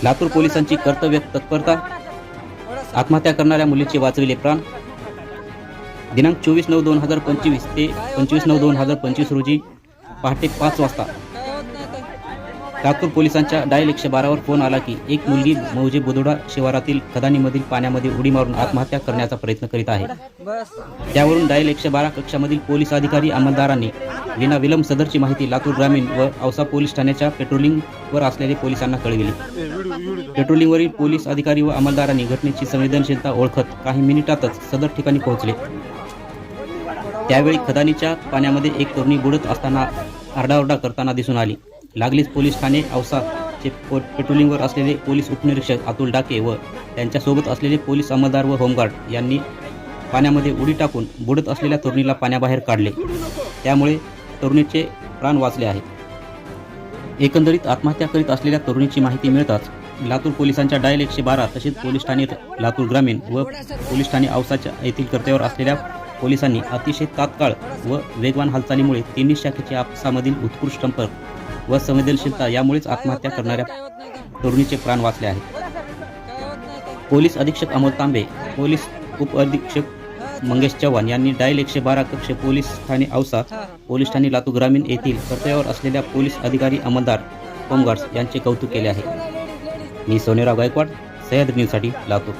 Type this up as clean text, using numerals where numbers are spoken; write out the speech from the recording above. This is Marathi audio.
लातूर पोलिसांची कर्तव्य तत्परता, आत्महत्या करणाऱ्या मुलीचे वाचविले प्राण। दिनांक 24/9/2025 ते 25/9/2025 रोजी पहाटे 5 वाजता लातूर पोलिसांच्या डायल 112 वर फोन आला की एक मुलगी मौजे बुदोडा शिवारातील खदानीमधील पाण्यामध्ये उडी मारून आत्महत्या करण्याचा प्रयत्न करीत आहे। त्यावरून डायल 112 कक्षामधील पोलीस अधिकारी अंमलदारांनी विनाविलंब सदरची माहिती लातूर ग्रामीण व औसा पोलीस ठाण्याच्या पेट्रोलिंगवर असलेल्या पोलिसांना कळविली। पेट्रोलिंगवरील पोलीस अधिकारी व अंमलदारांनी घटनेची संवेदनशीलता ओळखत काही मिनिटातच सदर ठिकाणी पोहोचले। त्यावेळी खदानीच्या पाण्यामध्ये एक तरुणी बुडत असताना आरडाओरडा करताना दिसून आली। लागलीच पोलीस ठाणे औसाचे पेट्रोलिंगवर असलेले पोलीस उपनिरीक्षक अतुल डाके व त्यांच्यासोबत असलेले पोलीस अंमलदार व होमगार्ड यांनी पाण्यामध्ये उडी टाकून बुडत असलेल्या तरुणीला पाण्याबाहेर काढले। त्यामुळे तरुणीचे प्राण वाचले आहे। एकंदरीत आत्महत्या करीत असलेल्या तरुणीची माहिती मिळताच लातूर पोलिसांच्या डायल 112 तसेच पोलीस ठाणे लातूर ग्रामीण व पोलीस ठाणे औसाच्या येथील कर्तव्यावर असलेल्या पोलिसांनी अतिशय तात्काळ व वेगवान हालचालीमुळे तिन्ही शाखेच्या आपसामधील उत्कृष्ट संपर्क व संवेदनशीलता यामुळेच आत्महत्या करणाऱ्या तरुणीचे प्राण वाचले आहेत। पोलीस अधीक्षक अमोल तांबे, पोलीस उप अधीक्षक मंगेश चव्हाण यांनी डायल 112 कक्ष पोलीस ठाणे औसा, पोलीस ठाणे लातूर ग्रामीण येथील कर्तव्यावर असलेल्या पोलीस अधिकारी अंमलदार होमगार्ड्स यांचे कौतुक केले आहे। मी सोनेराव गायकवाड, सह्याद्री न्यूजसाठी लातूर।